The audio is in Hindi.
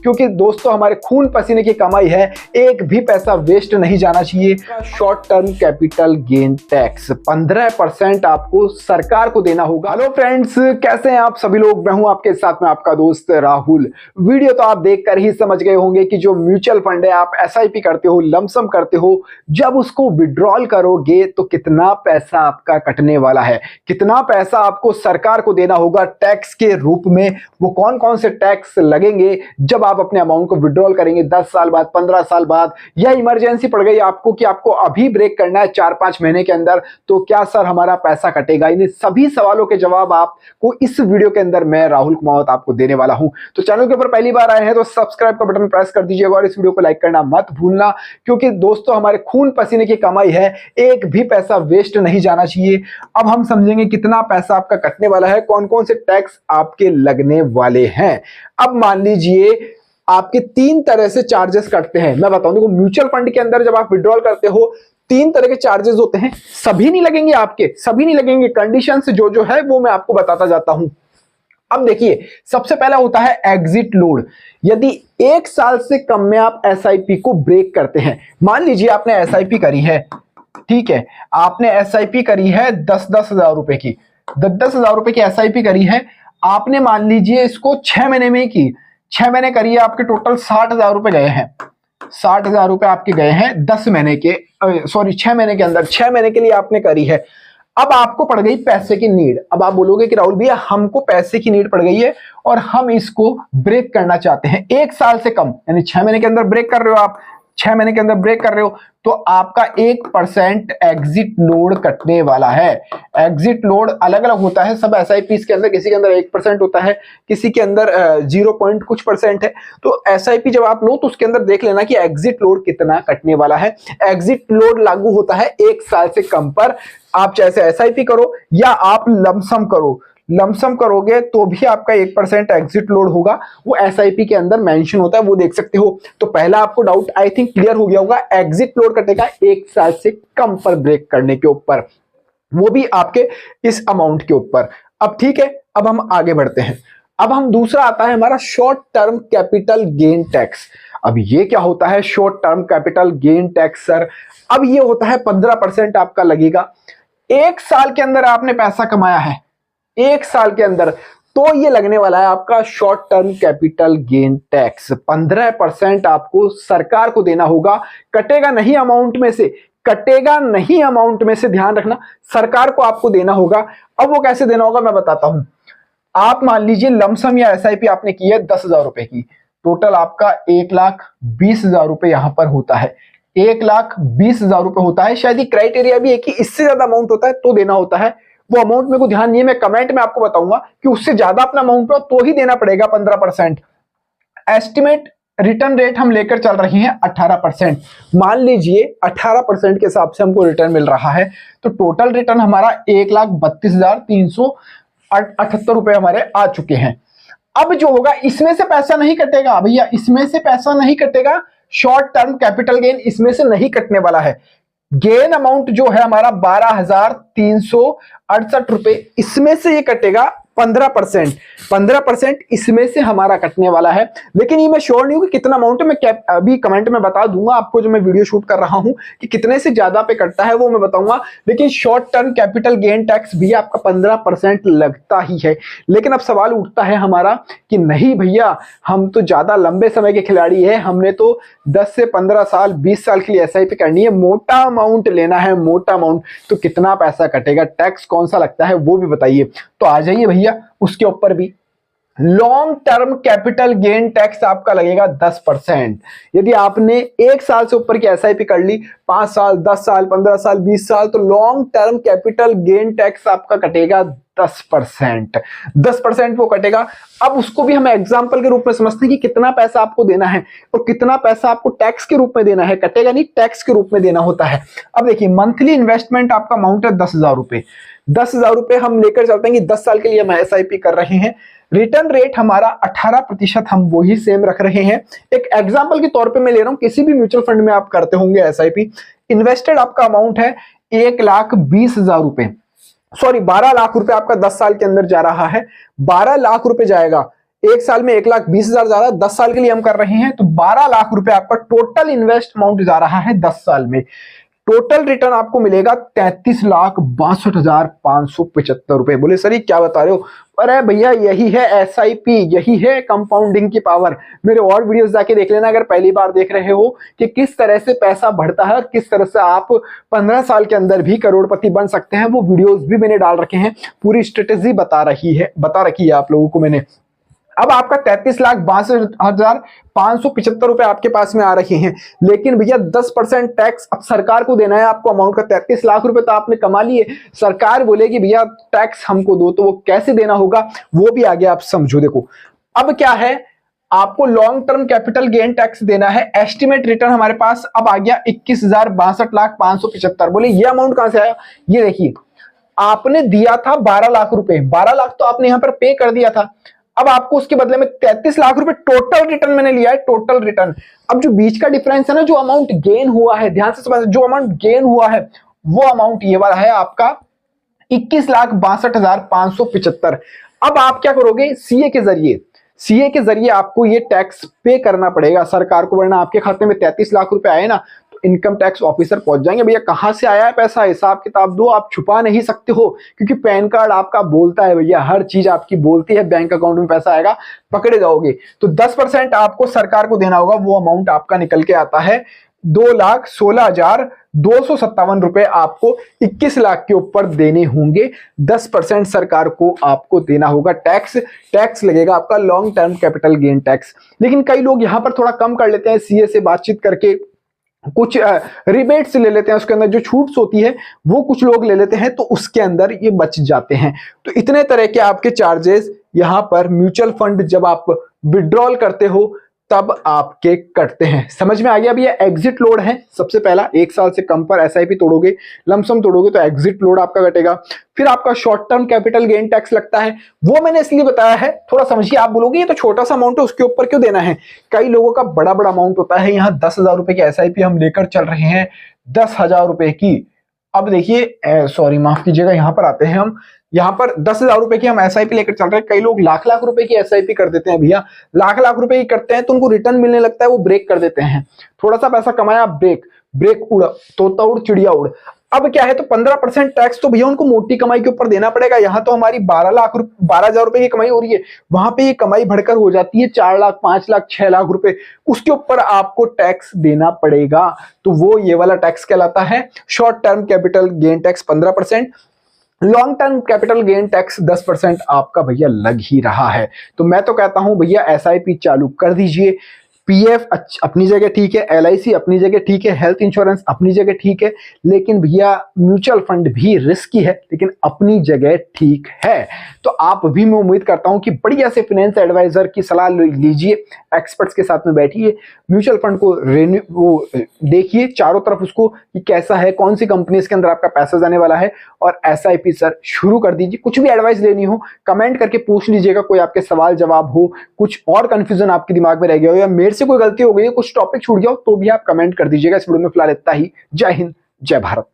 क्योंकि दोस्तों हमारे खून पसीने की कमाई है, एक भी पैसा वेस्ट नहीं जाना चाहिए। Short term capital gain tax 15% आपको सरकार को देना होगा। हेलो फ्रेंड्स, कैसे हैं आप सभी लोग? मैं हूं आपके साथ में आपका दोस्त राहुल। वीडियो तो आप देखकर ही समझ गए होंगे कि जो म्यूचुअल फंड है, आप एसआईपी करते हो, लमसम करते हो, जब उसको विड्रॉल करोगे तो कितना पैसा आपका कटने वाला है, कितना पैसा आपको सरकार को देना होगा टैक्स के रूप में। वो कौन कौन से टैक्स लगेंगे जब आप अपने अमाउंट को विड्रॉल करेंगे 10 साल बाद, 15 साल बाद, या इमरजेंसी पड़ गई आपको कि आपको अभी ब्रेक करना है 4-5 महीने के अंदर, तो क्या सर हमारा पैसा कटेगा? इन सभी सवालों के जवाब आपको इस वीडियो के अंदर मैं राहुल कुमावत आपको देने वाला हूं। तो चैनल के ऊपर पहली बार आए हैं तो सब्सक्राइब का बटन प्रेस कर दीजिएगा और इस वीडियो को लाइक करना मत भूलना, क्योंकि दोस्तों हमारे खून पसीने की कमाई है, एक भी पैसा वेस्ट नहीं जाना चाहिए। अब हम समझेंगे कितना पैसा आपका कटने वाला है, कौन कौन से टैक्स आपके लगने वाले हैं। अब मान लीजिए आपके 3 तरह से चार्जेस कटते हैं। मैं बताऊं, देखो म्यूचुअल फंड के अंदर जब आप विड्रॉल करते हो 3 तरह के चार्जेस होते हैं। सभी नहीं लगेंगे, आपके सभी नहीं लगेंगे, कंडीशन जो है वो मैं आपको बताता जाता हूं। अब देखिए, सबसे पहला होता है एग्जिट लोड। यदि 1 साल से कम में आप एसआईपी को ब्रेक करते हैं, मान लीजिए आपने एसआईपी करी है, ठीक है, आपने एसआईपी करी है 10-10 हजार रुपए की, 10-10 हजार रुपए की एसआईपी करी है आपने, मान लीजिए इसको 6 महीने में की, 6 महीने करी है, आपके टोटल 60,000 रुपए गए हैं, 60,000 रुपए आपके गए हैं 10 महीने के, सॉरी 6 महीने के अंदर, 6 महीने के लिए आपने करी है। अब आपको पड़ गई पैसे की नीड। अब आप बोलोगे कि राहुल भैया हमको पैसे की नीड पड़ गई है और हम इसको ब्रेक करना चाहते हैं 1 साल से कम, यानी 6 महीने के अंदर ब्रेक कर रहे हो आप, 6 महीने के अंदर ब्रेक कर रहे हो, तो आपका 1% एग्जिट लोड कटने वाला है। एग्जिट लोड अलग अलग होता है सब एसआईपी के अंदर, किसी के अंदर 1% होता है, किसी के अंदर 0 पॉइंट कुछ परसेंट है। तो एसआईपी जब आप लो तो उसके अंदर देख लेना कि एग्जिट लोड कितना कटने वाला है। एग्जिट लोड लागू होता है 1 साल से कम पर। आप चाहे एसआईपी करो या आप लमसम करो, लमसम करोगे तो भी आपका 1% एग्जिट लोड होगा, वो एसआईपी के अंदर मेंशन होता है, वो देख सकते हो। तो पहला आपको डाउट आई थिंक क्लियर हो गया होगा, एग्जिट लोड कटेगा 1 साल से कम पर ब्रेक करने के ऊपर, वो भी आपके इस अमाउंट के ऊपर। अब ठीक है, अब हम आगे बढ़ते हैं। अब हम दूसरा आता है हमारा short term capital gain tax. अब ये क्या होता है short term capital gain tax sir? अब ये होता है 15% आपका लगेगा। 1 साल के अंदर आपने पैसा कमाया है, 1 साल के अंदर, तो ये लगने वाला है आपका short term capital gain tax. 15% आपको सरकार को देना होगा, कटेगा नहीं अमाउंट में से, कटेगा नहीं अमाउंट में से, ध्यान रखना, सरकार को आपको देना होगा। अब वो कैसे देना होगा मैं बताता हूं। आप मान लीजिए लमसम या एसआईपी आपने की है 10,000 रुपए की, टोटल आपका 1,20,000 रुपए यहां पर होता है, 1,20,000 रुपए होता है। शायद ये क्राइटेरिया भी है कि इससे ज्यादा अमाउंट होता है तो देना होता है, वो अमाउंट मेरे को ध्यान नहीं है, मैं कमेंट में आपको बताऊंगा कि उससे ज्यादा अपना अमाउंट हो तो ही देना पड़ेगा 15%। एस्टिमेट रिटर्न रेट हम लेकर चल रहे हैं 18%। मान लीजिए 18% के हिसाब से हमको रिटर्न मिल रहा है, तो टोटल रिटर्न हमारा 1,32,378 रुपए हमारे आ चुके हैं। अब जो होगा इसमें से पैसा नहीं कटेगा भैया, इसमें से पैसा नहीं कटेगा, शॉर्ट टर्म कैपिटल गेन इसमें से नहीं कटने वाला है। गेन अमाउंट जो है हमारा 12,368 रुपए, इसमें से ये कटेगा 15% इसमें से हमारा कटने वाला है। लेकिन ये मैं श्योर नहीं हूं कि कितना अमाउंट है, मैं अभी कमेंट में बता दूंगा आपको, जो मैं वीडियो शूट कर रहा हूं कि कितने से ज्यादा पे कटता है वो मैं बताऊंगा। लेकिन short term capital gain tax भी आपका 15% लगता ही है। लेकिन अब सवाल उठता है हमारा कि नहीं भैया, हम तो ज्यादा लंबे समय के खिलाड़ी है, हमने तो 10 से 15 साल 20 साल के लिए एसआईपी करनी है, मोटा अमाउंट लेना है, मोटा अमाउंट, तो कितना पैसा कटेगा, टैक्स कौन सा लगता है वो भी बताइए। तो आ जाइए भैया उसके ऊपर भी। Long term capital gain tax आपका लगेगा 10%। यदि आपने 1 साल से ऊपर की एसआईपी कर ली, 5 साल, 10 साल, 15 साल, 20 साल, तो long term capital gain tax आपका कटेगा 10%। 10% वो कटेगा। अब उसको भी हम एग्जांपल के रूप में समझते हैं कि कितना पैसा आपको देना है और कितना पैसा आपको टैक्स के रूप में देना है, कटेगा नहीं, टैक्स के रूप में देना होता है। अब देखिए, मंथली इन्वेस्टमेंट आपका अमाउंट है 10,000 रुपए, 10,000 रुपए हम लेकर चलते हैं कि 10 साल के लिए हम एसआईपी कर रहे हैं। रिटर्न रेट हमारा 18% हम वही सेम रख रहे हैं। एक एग्जांपल के तौर पे मैं ले रहा हूं, किसी भी म्यूचुअल फंड में आप करते होंगे एसआईपी, इन्वेस्टेड आपका अमाउंट है 1,20,000 रुपए, सॉरी 12 लाख रुपए आपका 10 साल के अंदर जा रहा है, 12 लाख रुपए जाएगा एक साल में 1,20,000 जा रहा है, 10 साल के लिए हम कर रहे हैं तो 12 लाख रुपए आपका टोटल इन्वेस्ट अमाउंट जा रहा है 10 साल में। टोटल रिटर्न आपको मिलेगा 33,62,575 रुपए। बोले सर ये क्या बता रहे हो? अरे भैया यही है एसआईपी, यही है कंपाउंडिंग की पावर। मेरे और वीडियोस जाके देख लेना अगर पहली बार देख रहे हो कि किस तरह से पैसा बढ़ता है और किस तरह से आप 15 साल के अंदर भी करोड़पति बन सकते हैं। वो वीडियोस भी मैंने डाल रखे हैं, पूरी स्ट्रेटेजी बता रखी है आप लोगों को मैंने। अब आपका 33,62,575 रुपए आपके पास में आ रहे हैं, लेकिन भैया 10% टैक्स अब सरकार को देना है आपको। अमाउंट का 33 लाख रुपए तो आपने कमा लिए, सरकार बोलेगी भैया टैक्स हमको दो, तो वो कैसे देना होगा वो भी आगे आप समझो। देखो अब क्या है, आपको long term capital gain tax देना है। एस्टिमेट रिटर्न हमारे पास अब आ गया 21,62,575। बोले ये अमाउंट कहां से आया? ये देखिए आपने दिया था 12 लाख रुपए, 12 लाख तो आपने यहां पर पे कर दिया था। अब आपको उसके बदले में 33 लाख रुपए टोटल रिटर्न मैंने लिया है, टोटल रिटर्न। अब जो बीच का डिफरेंस है ना, जो अमाउंट गेन हुआ है, ध्यान से समझ, जो अमाउंट गेन हुआ है वो अमाउंट ये वाला है आपका 21,62,575। अब आप क्या करोगे? सीए के जरिए आपको ये टैक्स पे करना पड़ेगा सरकार को, वरना आपके खाते में 33 लाख रुपए आए ना तो इनकम टैक्स ऑफिसर पहुंच जाएंगे, भैया कहां से आया है पैसा, हिसाब किताब दो। आप छुपा नहीं सकते हो क्योंकि पैन कार्ड आपका बोलता है, भैया हर चीज आपकी बोलती है, बैंक अकाउंट में पैसा आएगा, पकड़े जाओगे। तो 10% आपको सरकार को देना होगा, वो अमाउंट आपका निकल के आता है 2,16,257 रुपए आपको 21 लाख के ऊपर देने होंगे। 10% सरकार को आपको देना होगा टैक्स लगेगा आपका long term capital gain tax. लेकिन कई लोग यहां पर थोड़ा कम कर लेते हैं, सीए से बातचीत करके कुछ रिबेट्स ले लेते हैं, उसके अंदर जो छूट्स होती है वो कुछ लोग ले लेते हैं, तो उसके अंदर ये बच जाते हैं। तो इतने तरह के आपके चार्जेस यहां पर म्यूचुअल फंड जब आप विड्रॉल करते हो तब आपके कटते हैं। समझ में आ गया? भैया एग्जिट लोड है सबसे पहला, 1 साल से कम पर एसआईपी तोड़ोगे, लमसम तोड़ोगे तो एग्जिट लोड आपका कटेगा। फिर आपका short term capital gain tax लगता है, वो मैंने इसलिए बताया है, थोड़ा समझिए। आप बोलोगे ये तो छोटा सा अमाउंट है, उसके ऊपर क्यों देना है? कई लोगों का बड़ा बड़ा अमाउंट होता है। यहाँ 10,000 रुपए की एसआईपी हम लेकर चल रहे हैं, 10,000 रुपए की। अब देखिए सॉरी माफ कीजिएगा, यहाँ पर आते हैं हम, यहाँ पर 10,000 रुपए की हम एसआईपी लेकर चल रहे हैं। कई लोग लाख लाख रुपए की एसआईपी कर देते हैं, भैया लाख लाख रुपए की करते हैं तो उनको रिटर्न मिलने लगता है, वो ब्रेक कर देते हैं। थोड़ा सा पैसा कमाया, ब्रेक उड़, तोता उड़ चिड़िया उड़। अब क्या है, तो 15% टैक्स तो भैया उनको मोटी कमाई के ऊपर देना पड़ेगा। यहाँ तो हमारी 12,000 रुपए की कमाई हो रही है, वहां पे ये कमाई बढ़कर हो जाती है 4 लाख, 5 लाख, 6 लाख रुपए, उसके ऊपर आपको टैक्स देना पड़ेगा। तो वो ये वाला टैक्स कहलाता है short term capital gain tax 15%, long term capital gain tax 10% आपका भैया लग ही रहा है। तो मैं तो कहता हूं भैया एसआईपी चालू कर दीजिए। पीएफ अपनी जगह ठीक है, एलआईसी अपनी जगह ठीक है, हेल्थ इंश्योरेंस अपनी जगह ठीक है, लेकिन भैया म्यूचुअल फंड भी रिस्की है लेकिन अपनी जगह ठीक है। तो आप भी, मैं उम्मीद करता हूं कि बढ़िया से फाइनेंस एडवाइजर की सलाह लीजिए, एक्सपर्ट्स के साथ में बैठिए, म्यूचुअल फंड को वो देखिए चारों तरफ उसको कि कैसा है, कौन सी कंपनी के अंदर आपका पैसा जाने वाला है, और एसआईपी सर शुरू कर दीजिए। कुछ भी एडवाइस लेनी हो कमेंट करके पूछ लीजिएगा, कोई आपके सवाल जवाब हो, कुछ और कंफ्यूजन आपके दिमाग में रह गया हो या मेरे से कोई गलती हो गई है, कुछ टॉपिक छूट गया हो, तो भी आप कमेंट कर दीजिएगा। इस वीडियो में फिलहाल इतना ही। जय हिंद, जय भारत।